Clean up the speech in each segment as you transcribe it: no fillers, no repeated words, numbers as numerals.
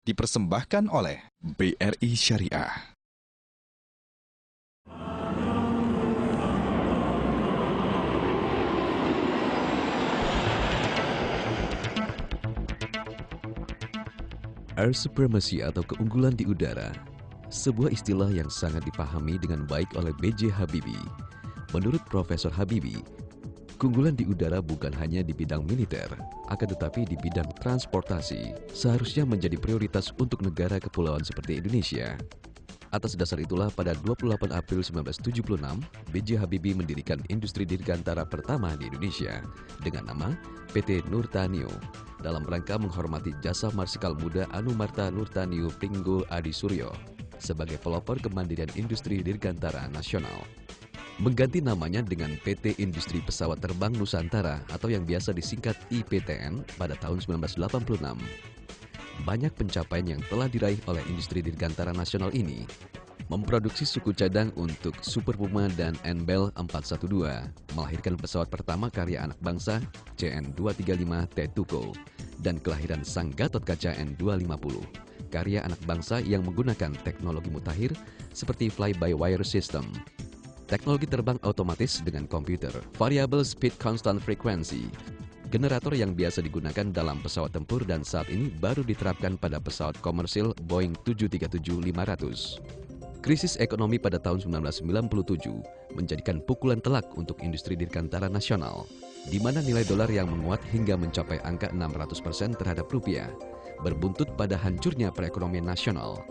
Dipersembahkan oleh BRI Syariah. Air supremacy atau keunggulan di udara, sebuah istilah yang sangat dipahami dengan baik oleh B.J. Habibie. Menurut Profesor Habibie, keunggulan di udara bukan hanya di bidang militer, akan tetapi di bidang transportasi seharusnya menjadi prioritas untuk negara kepulauan seperti Indonesia. Atas dasar itulah pada 28 April 1976, B.J. Habibie mendirikan industri dirgantara pertama di Indonesia dengan nama PT Nurtanio dalam rangka menghormati jasa Marsikal Muda Anumerta Nurtanio Pringgo Adi Suryo sebagai pelopor kemandirian industri dirgantara nasional. Mengganti namanya dengan PT Industri Pesawat Terbang Nusantara atau yang biasa disingkat IPTN pada tahun 1986. Banyak pencapaian yang telah diraih oleh industri dirgantara nasional ini. Memproduksi suku cadang untuk Super Puma dan NBEL 412, melahirkan pesawat pertama karya anak bangsa CN-235T Tuko, dan kelahiran sang Gatot Kaca N-250, karya anak bangsa yang menggunakan teknologi mutakhir seperti fly-by-wire system, teknologi terbang otomatis dengan komputer, variable speed constant frequency, generator yang biasa digunakan dalam pesawat tempur dan saat ini baru diterapkan pada pesawat komersil Boeing 737-500. Krisis ekonomi pada tahun 1997 menjadikan pukulan telak untuk industri dirgantara nasional, di mana nilai dolar yang menguat hingga mencapai angka 600% terhadap rupiah, berbuntut pada hancurnya perekonomian nasional.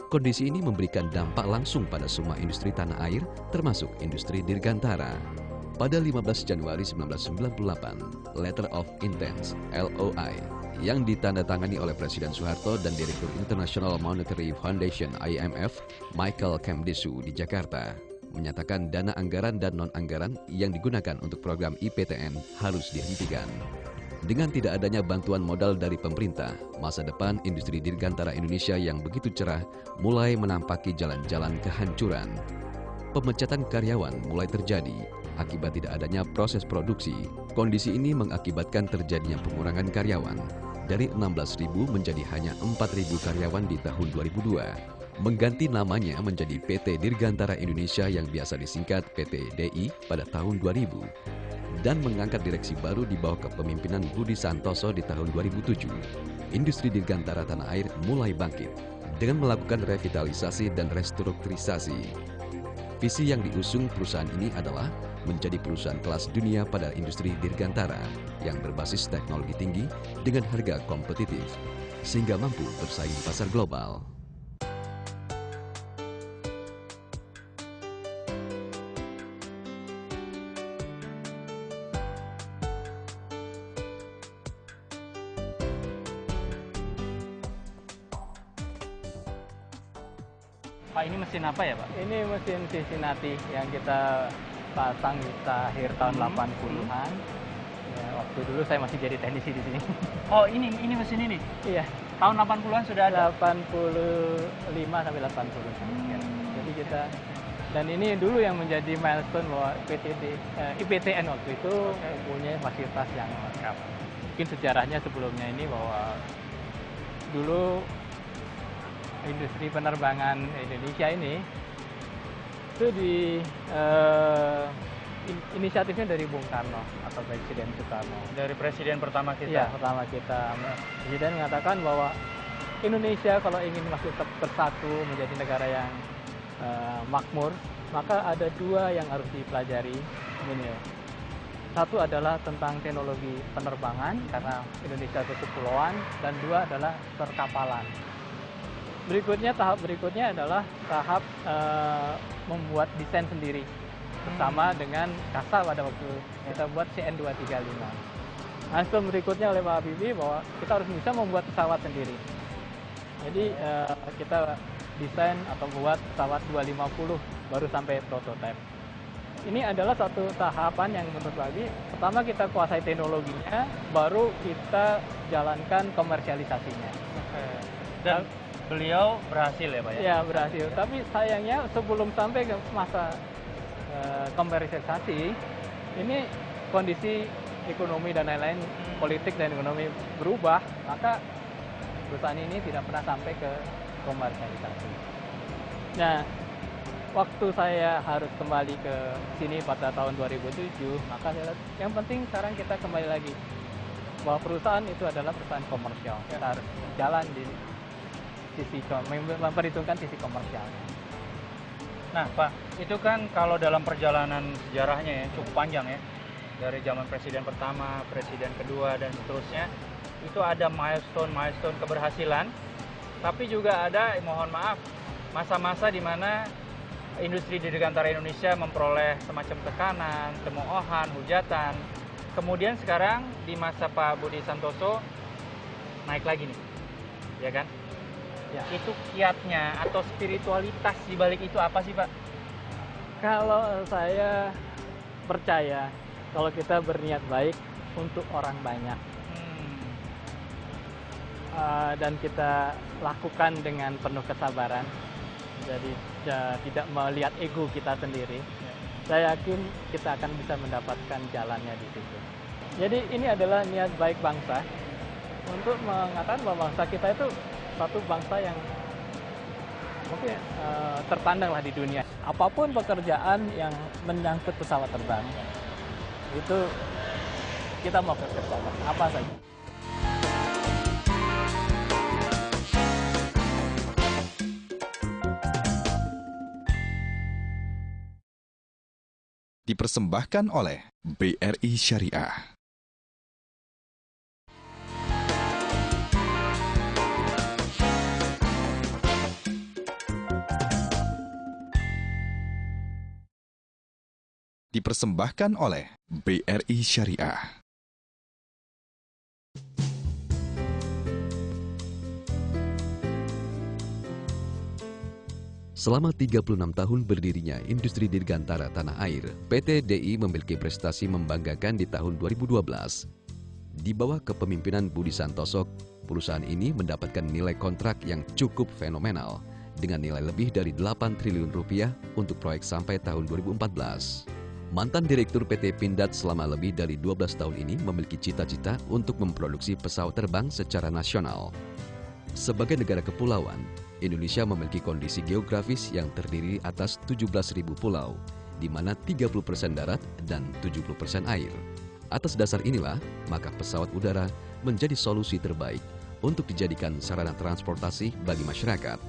Kondisi ini memberikan dampak langsung pada semua industri tanah air, termasuk industri dirgantara. Pada 15 Januari 1998, Letter of Intent (LOI) yang ditandatangani oleh Presiden Soeharto dan Direktur International Monetary Foundation (IMF) Michael Kemdesu di Jakarta menyatakan dana anggaran dan non-anggaran yang digunakan untuk program IPTN harus dihentikan. Dengan tidak adanya bantuan modal dari pemerintah, masa depan industri dirgantara Indonesia yang begitu cerah mulai menampaki jalan-jalan kehancuran. Pemecatan karyawan mulai terjadi akibat tidak adanya proses produksi. Kondisi ini mengakibatkan terjadinya pengurangan karyawan dari 16.000 menjadi hanya 4.000 karyawan di tahun 2002. Mengganti namanya menjadi PT Dirgantara Indonesia yang biasa disingkat PT DI pada tahun 2000 dan mengangkat direksi baru di bawah kepemimpinan Budi Santoso di tahun 2007. Industri dirgantara tanah air mulai bangkit dengan melakukan revitalisasi dan restrukturisasi. Visi yang diusung perusahaan ini adalah menjadi perusahaan kelas dunia pada industri dirgantara yang berbasis teknologi tinggi dengan harga kompetitif, sehingga mampu bersaing di pasar global. Pak, ini mesin apa ya, Pak? Ini mesin Cincinnati yang kita pasang di akhir tahun 80-an. Ya, waktu dulu saya masih jadi teknisi di sini. Oh, ini mesin ini? Iya. Tahun 80-an sudah ada? 85 sampai 80. Ya. Jadi kita, dan ini dulu yang menjadi milestone bahwa IPTN waktu itu punya fasilitas yang lengkap. Mungkin sejarahnya sebelumnya ini bahwa dulu industri penerbangan Indonesia ini itu inisiatifnya dari Bung Karno atau Presiden Soekarno. Dari presiden pertama kita? Iya, pertama kita. Presiden mengatakan bahwa Indonesia kalau ingin masuk bersatu menjadi negara yang makmur, maka ada dua yang harus dipelajari. Satu adalah tentang teknologi penerbangan, karena Indonesia itu kepulauan, dan dua adalah perkapalan. Tahap berikutnya adalah tahap membuat desain sendiri bersama dengan KASA pada waktu kita buat CN-235. Milestone berikutnya oleh Pak Habibie bahwa kita harus bisa membuat pesawat sendiri. Jadi kita desain atau buat pesawat 250 baru sampai prototipe. Ini adalah satu tahapan yang menurut Pak Habibie, pertama kita kuasai teknologinya, baru kita jalankan komersialisasinya. Dan beliau berhasil ya, Pak ya? Ya, berhasil. Tapi sayangnya sebelum sampai ke masa komersialisasi, ini kondisi ekonomi dan lain-lain, politik dan ekonomi berubah, maka perusahaan ini tidak pernah sampai ke komersialisasi. Nah, waktu saya harus kembali ke sini pada tahun 2007, maka saya lihat yang penting sekarang kita kembali lagi bahwa perusahaan itu adalah perusahaan komersial. Kita harus jalan di sisi memperhitungkan sisi komersial. Nah, Pak, itu kan kalau dalam perjalanan sejarahnya ya cukup panjang ya. Dari zaman presiden pertama, presiden kedua dan seterusnya, itu ada milestone keberhasilan, tapi juga ada, mohon maaf, masa-masa di mana industri dirgantara Indonesia memperoleh semacam tekanan, cemoohan, hujatan. Kemudian sekarang di masa Pak Budi Santoso naik lagi nih, ya kan? Ya. Itu kiatnya atau spiritualitas di balik itu apa sih, Pak? Kalau saya percaya kalau kita berniat baik untuk orang banyak dan kita lakukan dengan penuh kesabaran, jadi tidak melihat ego kita sendiri, saya yakin kita akan bisa mendapatkan jalannya di situ. Jadi ini adalah niat baik bangsa untuk mengatakan bahwa bangsa kita itu satu bangsa yang mungkin terpandanglah di dunia. Apapun pekerjaan yang menyangkut pesawat terbang, itu kita mau kerjakan apa saja. Dipersembahkan oleh BRI Syariah. Dipersembahkan oleh BRI Syariah. Selama 36 tahun berdirinya industri dirgantara tanah air, PT DI memiliki prestasi membanggakan di tahun 2012. Di bawah kepemimpinan Budi Santoso, perusahaan ini mendapatkan nilai kontrak yang cukup fenomenal, dengan nilai lebih dari 8 triliun rupiah untuk proyek sampai tahun 2014. Mantan Direktur PT Pindad selama lebih dari 12 tahun ini memiliki cita-cita untuk memproduksi pesawat terbang secara nasional. Sebagai negara kepulauan, Indonesia memiliki kondisi geografis yang terdiri atas 17.000 pulau, di mana 30% darat dan 70% air. Atas dasar inilah, maka pesawat udara menjadi solusi terbaik untuk dijadikan sarana transportasi bagi masyarakat.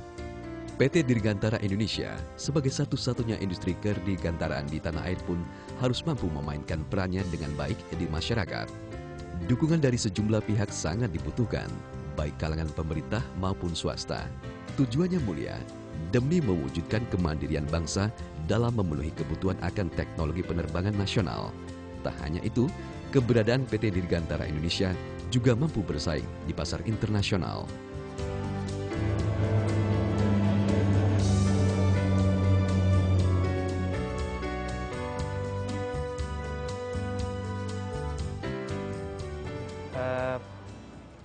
PT Dirgantara Indonesia sebagai satu-satunya industri kedirgantaraan di tanah air pun harus mampu memainkan perannya dengan baik di masyarakat. Dukungan dari sejumlah pihak sangat dibutuhkan, baik kalangan pemerintah maupun swasta. Tujuannya mulia, demi mewujudkan kemandirian bangsa dalam memenuhi kebutuhan akan teknologi penerbangan nasional. Tak hanya itu, keberadaan PT Dirgantara Indonesia juga mampu bersaing di pasar internasional.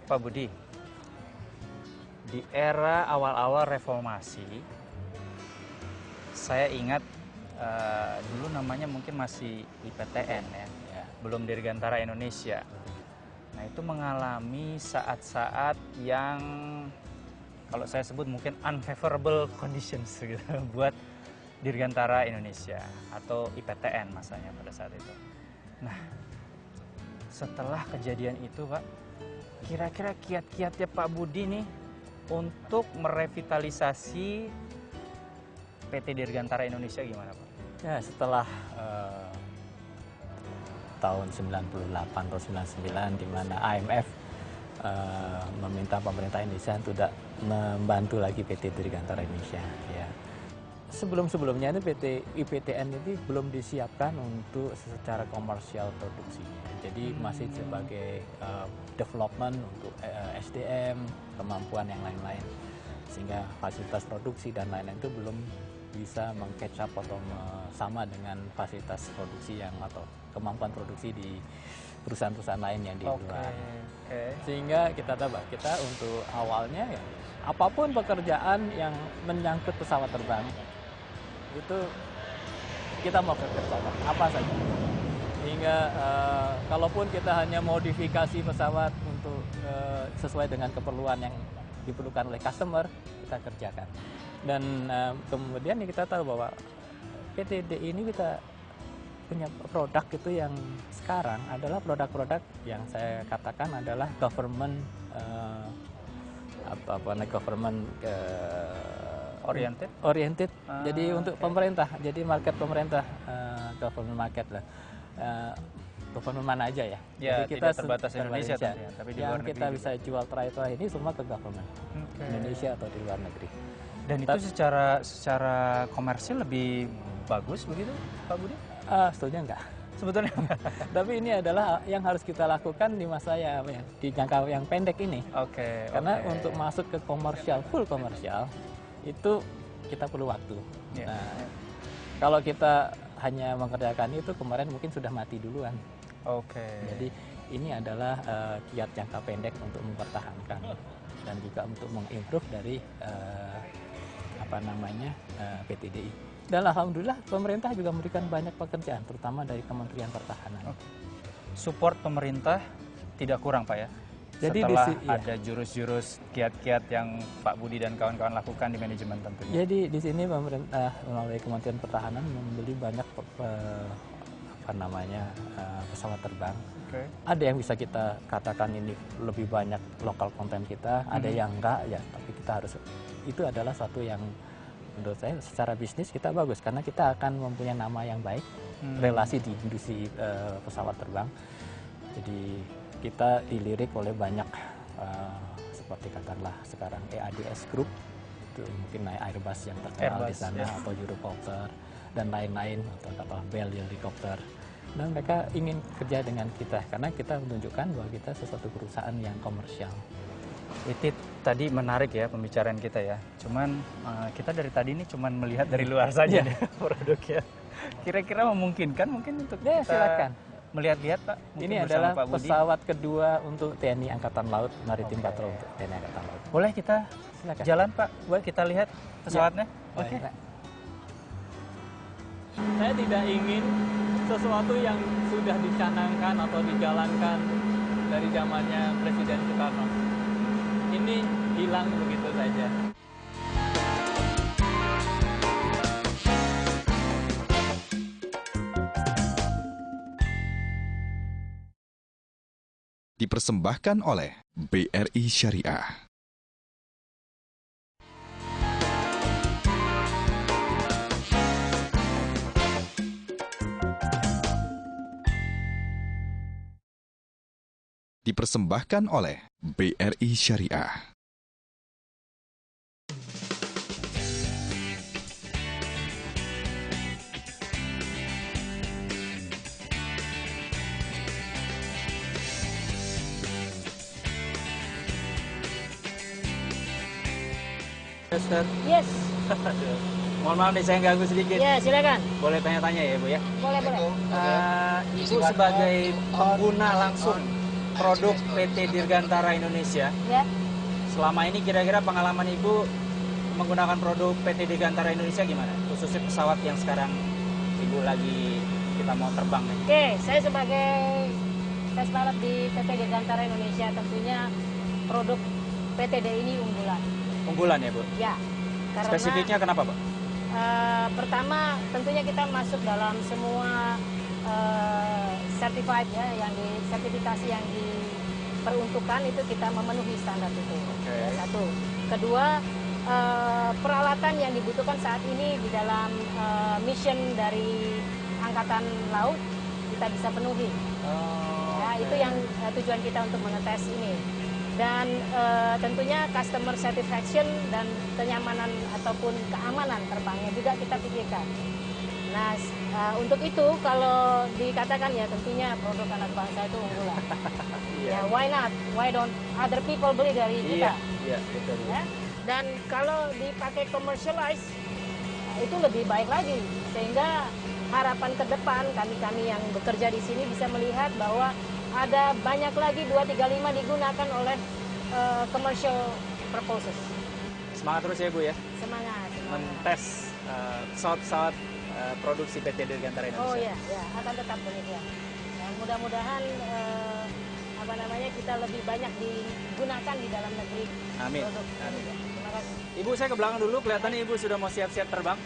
Pak Budi, di era awal-awal reformasi, saya ingat dulu namanya mungkin masih IPTN ya, belum Dirgantara Indonesia. Nah, itu mengalami saat-saat yang kalau saya sebut mungkin unfavorable conditions gitu buat Dirgantara Indonesia atau IPTN masanya pada saat itu. Nah, setelah kejadian itu, Pak, kira-kira kiat-kiatnya Pak Budi nih untuk merevitalisasi PT Dirgantara Indonesia gimana, Pak? Ya, setelah tahun 98 atau 99 di mana IMF meminta pemerintah Indonesia untuk tidak membantu lagi PT Dirgantara Indonesia. Ya. Sebelum-sebelumnya itu PT IPTN ini belum disiapkan untuk secara komersial produksinya. Jadi masih sebagai development untuk SDM, kemampuan yang lain-lain. Sehingga fasilitas produksi dan lain-lain itu belum bisa meng-catch up atau sama dengan fasilitas produksi yang atau kemampuan produksi di perusahaan-perusahaan lain yang di luar. Sehingga kita untuk awalnya ya, apapun pekerjaan yang menyangkut pesawat terbang, itu kita mau kerjakan apa saja. Hingga kalaupun kita hanya modifikasi pesawat untuk sesuai dengan keperluan yang diperlukan oleh customer, kita kerjakan. Dan kemudian kita tahu bahwa PTD ini kita punya produk itu yang sekarang adalah produk-produk yang saya katakan adalah government government oriented. Jadi untuk pemerintah, jadi market pemerintah, government market lah. Government mana aja ya? Ya, jadi kita tidak terbatas Indonesia tentunya, tapi di luar yang negeri kita juga. bisa jual trayektor ini semua ke government Indonesia atau di luar negeri. Dan itu secara komersil lebih bagus begitu, Pak Budi? Sebetulnya enggak. Sebetulnya. Tapi ini adalah yang harus kita lakukan di masa di jangka yang pendek ini. Karena untuk masuk ke komersial, full komersial, itu kita perlu waktu. Yeah. Nah, kalau kita hanya mengerjakan itu, kemarin mungkin sudah mati duluan. Jadi ini adalah kiat jangka pendek untuk mempertahankan dan juga untuk mengimprove dari PTDI. Dan alhamdulillah pemerintah juga memberikan banyak pekerjaan, terutama dari Kementerian Pertahanan. Support pemerintah tidak kurang, Pak ya? Jadi setelah ada jurus-jurus kiat-kiat yang Pak Budi dan kawan-kawan lakukan di manajemen tentunya. Jadi di sini pemerintah melalui Kementerian Pertahanan membeli banyak pesawat terbang. Ada yang bisa kita katakan ini lebih banyak lokal konten kita, ada yang enggak ya, tapi kita harus, itu adalah satu yang menurut saya secara bisnis kita bagus karena kita akan mempunyai nama yang baik, relasi di industri pesawat terbang. Jadi kita dilirik oleh banyak seperti katakanlah sekarang EADS Group, itu mungkin naik Airbus yang terkenal di sana, atau Eurocopter dan lain-lain, atau kapal Bell Helicopter. Dan mereka ingin kerja dengan kita karena kita menunjukkan bahwa kita sesuatu perusahaan yang komersial. Itu tadi menarik ya pembicaraan kita ya. Cuman kita dari tadi ini cuman melihat dari luar saja nih produknya. Kira-kira memungkinkan mungkin untuk kita silakan melihat-lihat, Pak. Ini adalah pesawat kedua untuk TNI Angkatan Laut, Maritim Patrol untuk TNI Angkatan Laut. Boleh kita silakan jalan, Pak? Boleh kita lihat pesawatnya? Oke. Saya tidak ingin sesuatu yang sudah dicanangkan atau dijalankan dari zamannya Presiden Soekarno ini hilang begitu saja. Dipersembahkan oleh BRI Syariah. Dipersembahkan oleh BRI Syariah. Ustaz. Yes. Mohon maaf nih saya ganggu sedikit. Ya, silakan. Boleh tanya-tanya ya, Bu ya? Boleh. Ibu sebagai pengguna langsung produk PT Dirgantara Indonesia. Ya. Selama ini kira-kira pengalaman Ibu menggunakan produk PT Dirgantara Indonesia gimana? Khususnya pesawat yang sekarang Ibu lagi kita mau terbang nih. Oke, saya sebagai tes pilot di PT Dirgantara Indonesia tentunya produk PTD ini unggulan. Unggulan ya, Bu? Ya. Karena spesifiknya kenapa, Pak? Pertama, tentunya kita masuk dalam semua certified ya, yang sertifikasi yang diperuntukkan itu kita memenuhi standar itu. Ya, satu. Kedua, peralatan yang dibutuhkan saat ini di dalam mission dari Angkatan Laut kita bisa penuhi. Ya, itu yang tujuan kita untuk mengetes ini. Dan tentunya customer satisfaction dan kenyamanan ataupun keamanan terbangnya juga kita pikirkan. Nah, untuk itu kalau dikatakan ya tentunya produk anak bangsa itu unggulan. Ya, why not? Why don't other people beli dari kita? Iya, betul. Ya? Dan kalau dipakai commercialize itu lebih baik lagi, sehingga harapan ke depan kami yang bekerja di sini bisa melihat bahwa ada banyak lagi 235 digunakan oleh commercial purposes. Semangat terus ya, Bu ya. Semangat. Mentes pesawat-pesawat produksi PT Dirgantara Indonesia. Oh ya, akan tetap demikian. Ya, mudah-mudahan kita lebih banyak digunakan di dalam negeri. Amin. Produk. Amin. Terima kasih. Ibu, saya ke belakang dulu, kelihatannya Ibu sudah mau siap-siap terbang.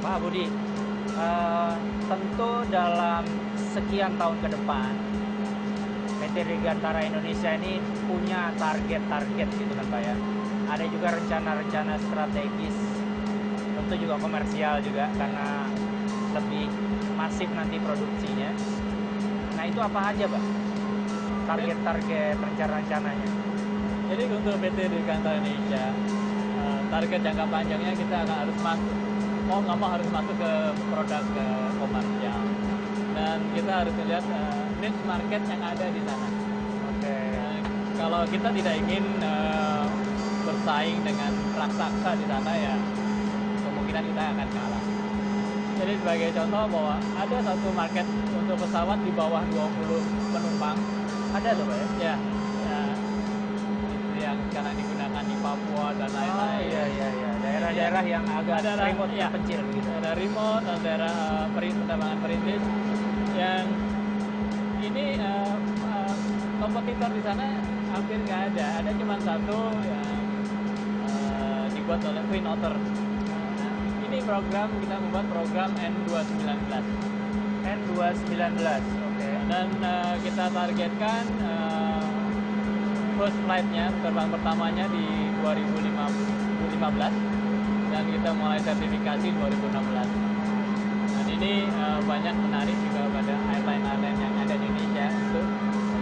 Pak Budi, tentu dalam sekian tahun ke depan, PT Dirgantara Indonesia ini punya target-target gitu kan Pak ya. Ada juga rencana-rencana strategis, tentu juga komersial juga karena lebih masif nanti produksinya. Nah itu apa aja Pak? Target-target rencana-rencananya. Jadi untuk PT Dirgantara Indonesia, target jangka panjangnya kita akan harus masuk, mau nggak mau harus masuk ke produk komersial. Dan kita harus melihat niche market yang ada di sana. Oke. Kalau kita tidak ingin bersaing dengan raksasa di sana, ya kemungkinan kita akan kalah. Jadi sebagai contoh bahwa ada satu market untuk pesawat di bawah 20 penumpang. Ada tuh Pak ya? Ya, itu yang sekarang digunakan di Papua dan lain-lain. Iya. Daerah-daerah yang agak Daerah, remote ya, kecil gitu. Ada remote, ada daerah penerbangan perintis yang ini kompetitor di sana hampir nggak ada. Ada cuma satu yang dibuat oleh Twin Otter. Nah, ini program, kita membuat program N219. N219, oke. Dan kita targetkan first flight-nya, terbang pertamanya di 2015 dan kita mulai sertifikasi 2016. Dan ini banyak menarik juga pada airline-airline yang ada di Indonesia untuk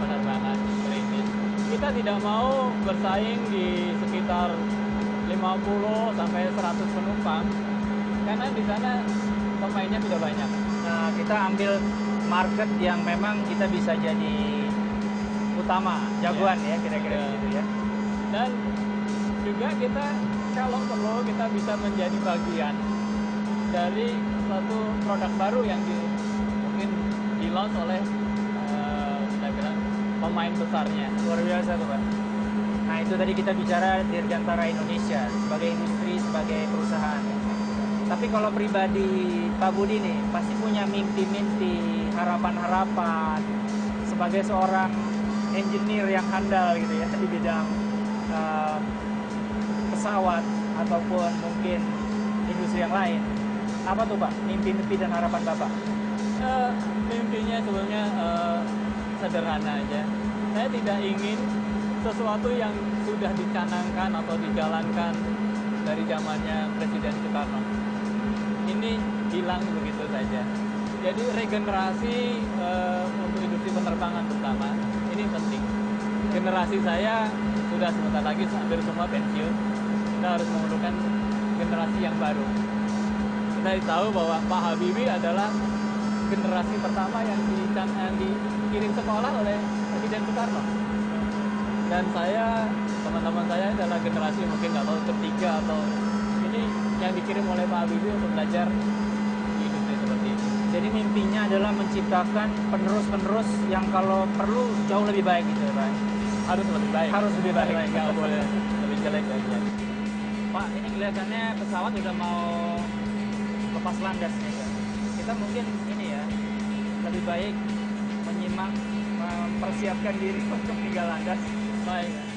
penerbangan perintis. Kita tidak mau bersaing di sekitar 50 sampai 100 penumpang karena di sana pemainnya tidak banyak. Nah, kita ambil market yang memang kita bisa jadi utama, jagoan ya kira-kira Ya. gitu ya. Dan juga kita kalau perlu kita bisa menjadi bagian dari satu produk baru yang mungkin di-launch oleh kita bilang pemain besarnya. Luar biasa tuh Pak. Nah itu tadi kita bicara Dirgantara Indonesia sebagai industri, sebagai perusahaan. Tapi kalau pribadi Pak Budi nih pasti punya mimpi-mimpi, harapan-harapan sebagai seorang engineer yang handal gitu ya di bidang pesawat ataupun mungkin industri yang lain. Apa tuh Pak mimpi-mimpi dan harapan Bapak? Mimpinya sebenarnya sederhana aja. Saya tidak ingin sesuatu yang sudah dicanangkan atau dijalankan dari zamannya Presiden Soekarno ini hilang begitu saja. Jadi regenerasi untuk industri penerbangan terutama ini penting. Generasi saya sudah sebentar lagi hampir semua pensiun. Kita harus memerlukan generasi yang baru. Kita tahu bahwa Pak Habibie adalah generasi pertama yang dikirim sekolah oleh Presiden Soekarno. Dan saya, teman-teman saya adalah generasi mungkin nggak tahu ketiga atau ini yang dikirim oleh Pak Habibie untuk belajar di industri seperti ini. Jadi mimpinya adalah menciptakan penerus-penerus yang kalau perlu jauh lebih baik gitu ya Pak. Harus lebih baik. Harus lebih baik. Nggak boleh lebih jelek aja. Pak, ini kelihatannya pesawat udah mau lepas landas nih Pak. Kita mungkin ini ya lebih baik menyimak, mempersiapkan diri untuk tinggal landas. Baik.